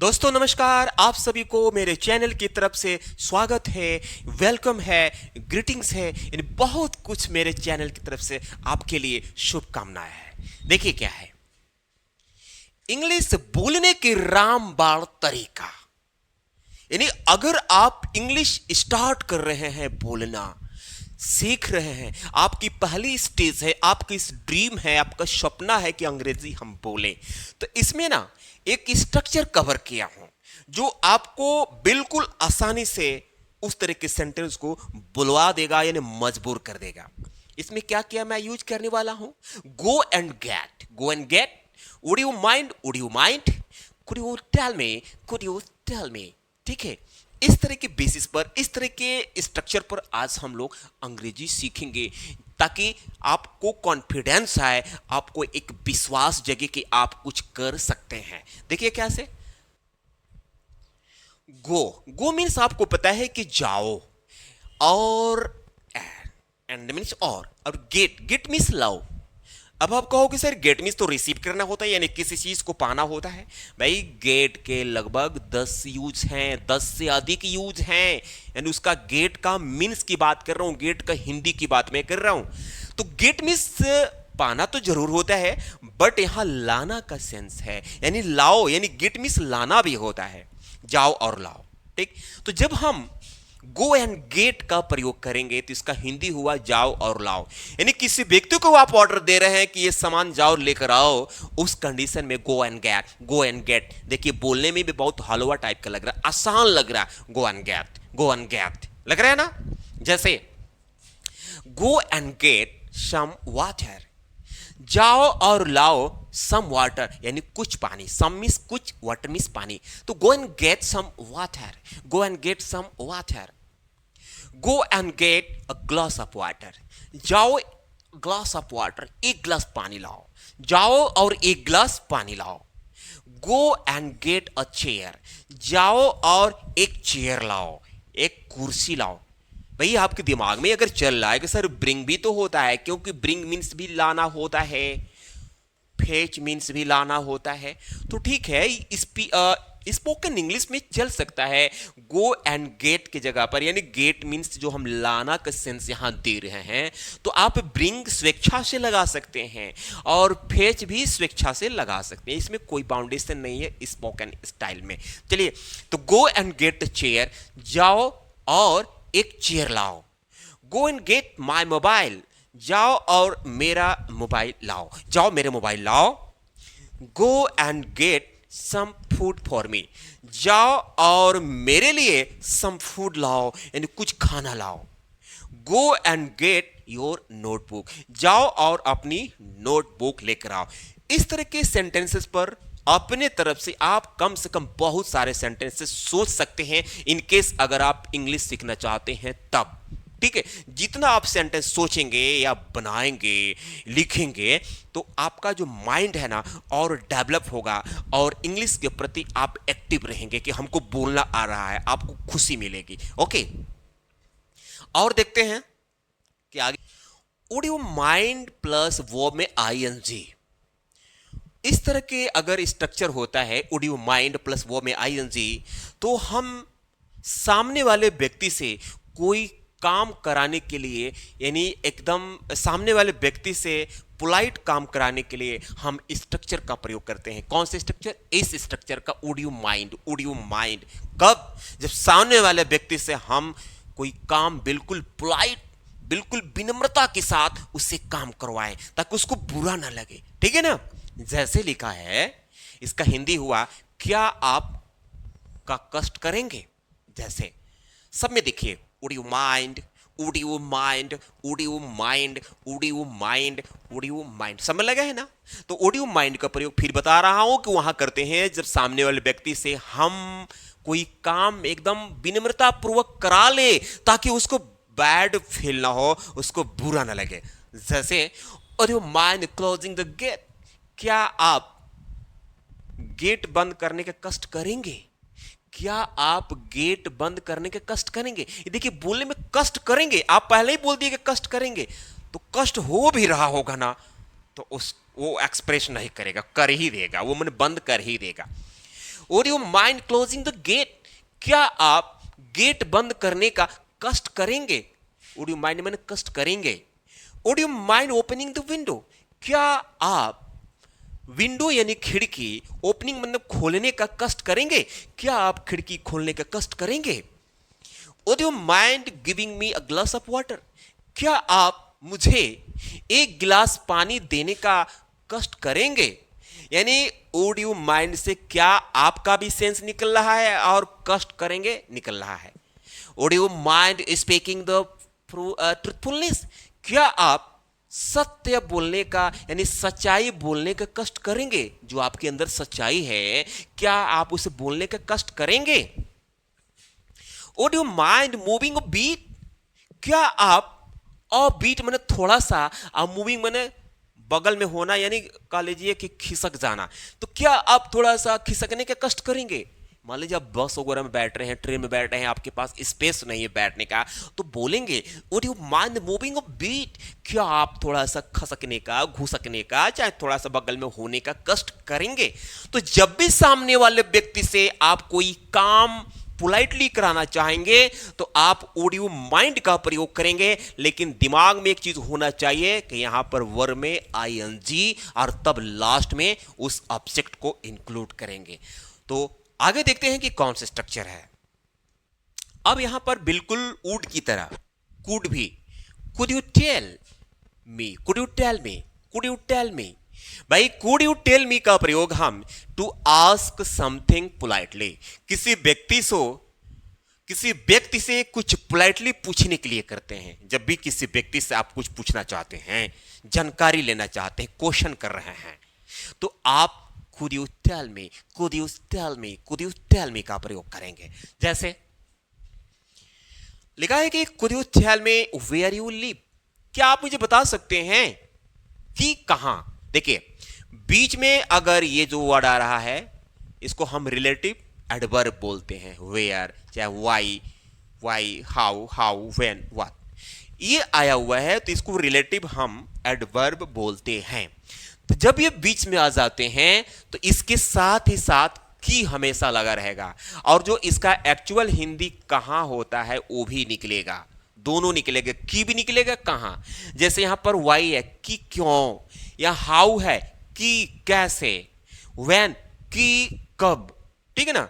दोस्तों नमस्कार, आप सभी को मेरे चैनल की तरफ से स्वागत है, वेलकम है, ग्रीटिंग्स है, यानी बहुत कुछ मेरे चैनल की तरफ से आपके लिए शुभकामनाएं हैं। देखिए क्या है, इंग्लिश बोलने के रामबाण तरीका, यानी अगर आप इंग्लिश स्टार्ट कर रहे हैं बोलना, सीख रहे हैं, आपकी पहली स्टेज है, आपकी इस ड्रीम है, आपका सपना है कि अंग्रेजी हम बोलें, तो इसमें ना एक स्ट्रक्चर कवर किया हूं जो आपको बिल्कुल आसानी से उस तरह के सेंटेंस को बुलवा देगा, यानी मजबूर कर देगा। इसमें क्या क्या मैं यूज करने वाला हूं? Go and get, go and get, would you mind, would you mind, could you tell me, could you tell me. ठीक है, इस तरह के बेसिस पर, इस तरह के स्ट्रक्चर पर आज हम लोग अंग्रेजी सीखेंगे ताकि आपको कॉन्फिडेंस आए, आपको एक विश्वास जगे कि आप कुछ कर सकते हैं। देखिए कैसे, गो, गो मीन्स आपको पता है कि जाओ, और एंड मीन्स और गेट, गेट मीन्स लाओ। अब आप कहोगे सर गेट मीन्स तो रिसीव करना होता है, यानी किसी चीज को पाना होता है। भाई गेट के लगभग 10 यूज हैं, 10 से अधिक यूज हैं, यानी उसका गेट का मीन्स की बात कर रहा हूं, गेट का हिंदी की बात मैं कर रहा हूं। तो गेट मीन्स पाना तो जरूर होता है, बट यहां लाना का सेंस है, यानी लाओ, यानी गेट मीन्स लाना भी होता है, जाओ और लाओ। ठीक, तो जब हम गो एंड गेट का प्रयोग करेंगे तो इसका हिंदी हुआ जाओ और लाओ, यानी किसी व्यक्ति को आप ऑर्डर दे रहे हैं कि ये सामान जाओ लेकर आओ, उस कंडीशन में go and get, go and get. देखिए बोलने में भी बहुत हलवा टाइप का लग रहा है, आसान लग रहा है, go and get, go and get लग रहा है ना। जैसे go and get some water, जाओ और लाओ सम वाटर, यानी कुछ पानी, सम मीन्स कुछ, वाटर मीन्स पानी। तो go and get some water, go and get some water, go and get a glass of water, जाओ ग्लास ऑफ वाटर, एक ग्लास पानी लाओ, जाओ और एक ग्लास पानी लाओ। Go and get a chair, जाओ और एक चेयर लाओ, एक कुर्सी लाओ। भाई आपके दिमाग में अगर चल रहा है कि सर ब्रिंग भी तो होता है, क्योंकि ब्रिंग मीन्स भी लाना होता है, फेच मीन्स भी लाना होता है, तो ठीक है, स्पोकन इंग्लिश में चल सकता है गो एंड गेट की जगह पर, यानी गेट मीन्स जो हम लाना का सेंस यहां दे रहे हैं, तो आप ब्रिंग स्वेच्छा से लगा सकते हैं और फेच भी स्वेच्छा से लगा सकते हैं, इसमें कोई बाउंडेशन नहीं है स्पोकन स्टाइल में। चलिए, तो गो एंड गेट चेयर, जाओ और एक चेयर लाओ। Go and get my mobile, जाओ और मेरा मोबाइल लाओ, जाओ मेरे मोबाइल लाओ। Go and get some food for me, जाओ और मेरे लिए सम फूड लाओ, यानी कुछ खाना लाओ। Go and get your notebook, जाओ और अपनी नोटबुक लेकर आओ। इस तरह के सेंटेंसेस पर अपने तरफ से आप कम से कम बहुत सारे सेंटेंसेस सोच सकते हैं, इनकेस अगर आप इंग्लिश सीखना चाहते हैं तब। ठीक है, जितना आप सेंटेंस सोचेंगे या बनाएंगे, लिखेंगे, तो आपका जो माइंड है ना और डेवलप होगा, और इंग्लिश के प्रति आप एक्टिव रहेंगे कि हमको बोलना आ रहा है, आपको खुशी मिलेगी। ओके, और देखते हैं कि आगे, वुड यू माइंड प्लस वो में आईएनजी। इस तरह के अगर स्ट्रक्चर होता है वुड यू माइंड प्लस वो में आईएनजी, तो हम सामने वाले व्यक्ति से कोई काम कराने के लिए, यानी एकदम सामने वाले व्यक्ति से पोलाइट काम कराने के लिए हम स्ट्रक्चर का प्रयोग करते हैं। कौन से स्ट्रक्चर? इस स्ट्रक्चर का, would you mind, would you mind. कब? जब सामने वाले व्यक्ति से हम कोई काम बिल्कुल पोलाइट, बिल्कुल विनम्रता के साथ उससे काम करवाएं ताकि उसको बुरा ना लगे। ठीक है ना। जैसे लिखा है, इसका हिंदी हुआ क्या आप का कष्ट करेंगे। जैसे सब में देखिए, would you mind, would you mind, would you mind, would you mind, would you mind, समझ लगा है ना। तो वुड यू माइंड का प्रयोग फिर बता रहा हूं कि वहां करते हैं जब सामने वाले व्यक्ति से हम कोई काम एकदम विनम्रता पूर्वक करा ले ताकि उसको बैड फील ना हो, उसको बुरा ना लगे। जैसे would you mind closing the gate, क्या आप गेट बंद करने के कष्ट करेंगे। क्या आप गेट बंद करने के कष्ट करेंगे। ये देखिए, बोलने में कष्ट करेंगे, आप पहले ही बोल दिए कि कष्ट करेंगे, तो कष्ट हो भी रहा होगा ना, तो उस वो एक्सप्रेस नहीं करेगा, कर ही देगा, वो मैंने बंद कर ही देगा। Would you mind closing the gate, क्या आप गेट बंद करने का कष्ट करेंगे? वुड यू माइंड मैंने कष्ट करेंगे। Would you mind opening the window, क्या आप विंडो यानी खिड़की ओपनिंग मतलब खोलने का कष्ट करेंगे? क्या आप खिड़की खोलने का कष्ट करेंगे? Would you mind giving me a glass of water, क्या आप मुझे एक गिलास पानी देने का कष्ट करेंगे? यानी वुड यू माइंड से क्या आपका भी सेंस निकल रहा है और कष्ट करेंगे निकल रहा है। Would you mind speaking the truthfulness, क्या आप सत्य बोलने का यानी सच्चाई बोलने का कष्ट करेंगे? जो आपके अंदर सच्चाई है क्या आप उसे बोलने का कष्ट करेंगे? Would you mind moving a bit, क्या आप बीट मैंने थोड़ा सा मूविंग मैंने बगल में होना यानी कह लीजिए कि खिसक जाना, तो क्या आप थोड़ा सा खिसकने का कष्ट करेंगे? मान लीजिए आप बस वगैरह में बैठ रहे हैं, ट्रेन में बैठ रहे हैं, आपके पास स्पेस नहीं है बैठने का, तो बोलेंगे would you mind moving a bit, क्या आप थोड़ा सा खसकने का घुसकने का चाहे थोड़ा सा बगल में होने का कष्ट करेंगे? तो जब भी सामने वाले व्यक्ति से आप कोई काम पोलाइटली कराना चाहेंगे तो आप वुड यू माइंड का प्रयोग करेंगे, लेकिन दिमाग में एक चीज होना चाहिए कि यहां पर वर्ब में आईएनजी और तब लास्ट में उस ऑब्जेक्ट को इंक्लूड करेंगे। तो आगे देखते हैं कि कौन सा स्ट्रक्चर है। अब यहां पर बिल्कुल वुड की तरह कुड भी, could you tell me, could you tell me, could you tell me, भाई कुड यू टेल मी का प्रयोग हम टू आस्क समथिंग पोलाइटली, किसी व्यक्ति से कुछ पोलाइटली पूछने के लिए करते हैं। जब भी किसी व्यक्ति से आप कुछ पूछना चाहते हैं, जानकारी लेना चाहते हैं, क्वेश्चन कर रहे हैं, तो आप could you tell me, could you tell me, could you tell me का प्रयोग करेंगे। जैसे लिखा है कि could you tell me where you live, क्या आप मुझे बता सकते हैं कि कहां। देखिए बीच में अगर ये जो वर्ड आ रहा है इसको हम रिलेटिव एडवर्ब बोलते हैं, वेयर चाहे वाई हाउ व्हेन व्हाट, ये आया हुआ है तो इसको रिलेटिव हम एडवर्ब बोलते हैं। तो जब ये बीच में आ जाते हैं तो इसके साथ ही साथ की हमेशा लगा रहेगा, और जो इसका एक्चुअल हिंदी कहां होता है वो भी निकलेगा, दोनों निकलेगा, की भी निकलेगा कहां। जैसे यहां पर वाई है कि क्यों, या हाउ है कि कैसे, व्हेन कि कब, ठीक है ना,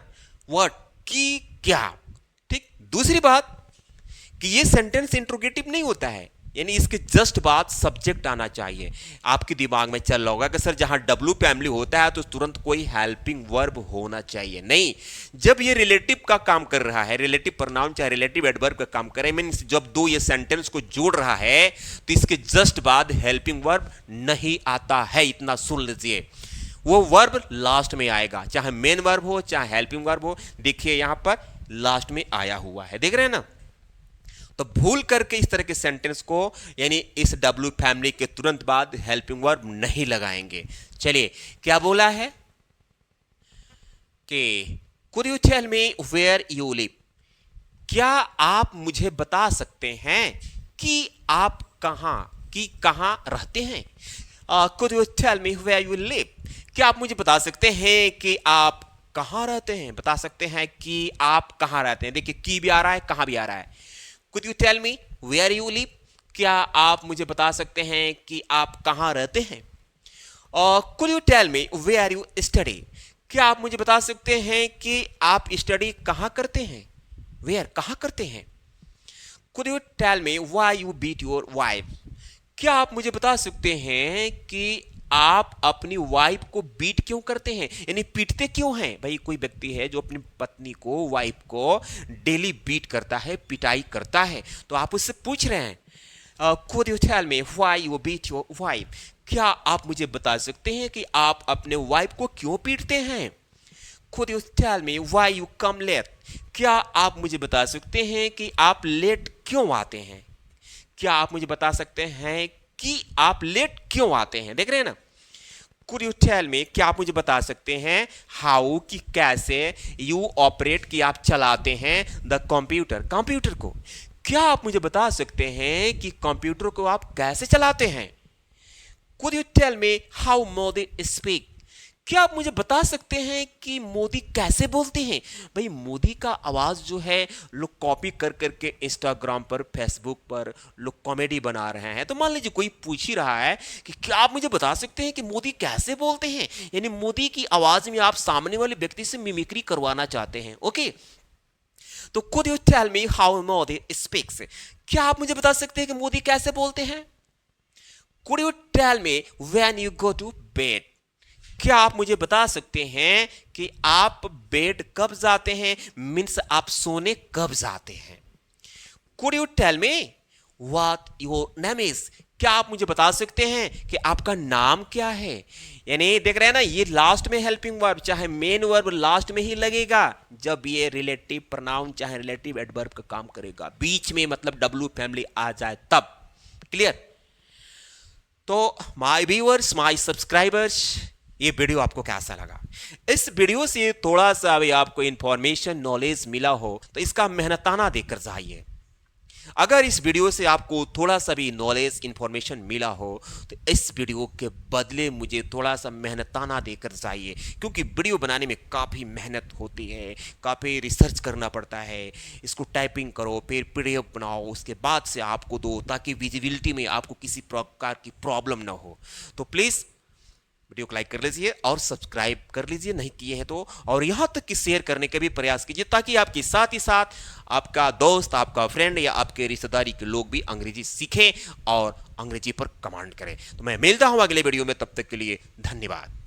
व्हाट कि क्या। ठीक, दूसरी बात कि ये सेंटेंस इंट्रोगेटिव नहीं होता है, यानी इसके जस्ट बाद सब्जेक्ट आना चाहिए। आपके दिमाग में चल रहा होगा कि सर जहां डब्ल्यू फैमिली होता है तो तुरंत कोई हेल्पिंग वर्ब होना चाहिए, नहीं। जब ये रिलेटिव का काम कर रहा है, रिलेटिव प्रोनाउन चाहे रिलेटिव एडवर्ब का काम करे, मींस जब दो ये सेंटेंस को जोड़ रहा है तो इसके जस्ट बाद हेल्पिंग वर्ब नहीं आता है, इतना सुन लीजिए। वो वर्ब लास्ट में आएगा, चाहे मेन वर्ब हो चाहे हेल्पिंग वर्ब हो। देखिए यहां पर लास्ट में आया हुआ है, देख रहे हैं ना। तो भूल करके इस तरह के सेंटेंस को यानी इस डब्ल्यू फैमिली के तुरंत बाद हेल्पिंग वर्ब नहीं लगाएंगे। चलिए क्या बोला है कि could you tell me where you live, क्या आप मुझे बता सकते हैं कि आप कहां रहते हैं। Could you tell me where you live, क्या आप मुझे बता सकते हैं कि आप कहां रहते हैं, बता सकते हैं कि आप कहां रहते हैं। देखिए की भी आ रहा है, कहां भी आ रहा है। Could you tell me where you live, क्या आप मुझे बता सकते हैं कि आप कहां रहते हैं। और could you tell me where you study, क्या आप मुझे बता सकते हैं कि आप स्टडी कहां करते हैं, where कहां करते हैं। Could you tell me why you beat your wife, क्या आप मुझे बता सकते हैं कि आप अपनी वाइफ को बीट क्यों करते हैं, यानी पीटते क्यों हैं। भाई कोई व्यक्ति है जो अपनी पत्नी को, वाइफ को डेली बीट करता है, पिटाई करता है, तो आप उससे पूछ रहे हैं could you tell me why you beat your wife, क्या आप मुझे बता सकते हैं कि आप अपने वाइफ को क्यों पीटते हैं। could you tell me why you come late, क्या आप मुझे बता सकते हैं कि आप लेट क्यों आते हैं। क्या आप मुझे बता सकते हैं कि आप लेट क्यों आते हैं, देख रहे हैं ना। Could you tell me, क्या आप मुझे बता सकते हैं हाउ कि कैसे, यू ऑपरेट कि आप चलाते हैं द कंप्यूटर कंप्यूटर को, क्या आप मुझे बता सकते हैं कि कंप्यूटर को आप कैसे चलाते हैं। Could you tell me how Modi speak, क्या आप मुझे बता सकते हैं कि मोदी कैसे बोलते हैं? भाई मोदी का आवाज जो है लोग कॉपी कर करके इंस्टाग्राम पर, फेसबुक पर लोग कॉमेडी बना रहे हैं। तो मान लीजिए कोई पूछ ही रहा है कि क्या आप मुझे बता सकते हैं कि मोदी कैसे बोलते हैं, यानी मोदी की आवाज में आप सामने वाले व्यक्ति से मिमिक्री करवाना चाहते हैं। ओके, तो could you tell me how Modi speaks? क्या आप मुझे बता सकते हैं कि मोदी कैसे बोलते हैं? Could you tell me when you go to bed? क्या आप मुझे बता सकते हैं कि आप बेड कब जाते हैं, मीन्स आप सोने कब जाते हैं? Could you tell me what your name is? क्या आप मुझे बता सकते हैं कि आपका नाम क्या है? यानी देख रहे हैं ना, ये लास्ट में हेल्पिंग वर्ब, चाहे मेन वर्ब लास्ट में ही लगेगा जब ये रिलेटिव प्रोनाउन चाहे रिलेटिव एडवर्ब का काम करेगा, बीच में मतलब डब्ल्यू फैमिली आ जाए तब। क्लियर? तो माय व्यूअर्स, माय सब्सक्राइबर्स, ये वीडियो आपको कैसा लगा? इस वीडियो से थोड़ा सा भी आपको इंफॉर्मेशन नॉलेज मिला हो तो इसका मेहनताना देकर जाइए। अगर इस वीडियो से आपको थोड़ा सा भी नॉलेज इंफॉर्मेशन मिला हो तो इस वीडियो के बदले मुझे थोड़ा सा मेहनताना देकर जाइए, क्योंकि वीडियो बनाने में काफ़ी मेहनत होती है, काफ़ी रिसर्च करना पड़ता है। इसको टाइपिंग करो, फिर पीडीएफ बनाओ, उसके बाद से आपको दो, ताकि विजिबिलिटी में आपको किसी प्रकार की प्रॉब्लम ना हो। तो प्लीज़ वीडियो को लाइक कर लीजिए और सब्सक्राइब कर लीजिए नहीं किए हैं तो, और यहां तक कि शेयर करने का भी प्रयास कीजिए, ताकि आपके साथ ही साथ आपका दोस्त, आपका फ्रेंड या आपके रिश्तेदारी के लोग भी अंग्रेजी सीखें और अंग्रेजी पर कमांड करें। तो मैं मिलता हूं अगले वीडियो में, तब तक के लिए धन्यवाद।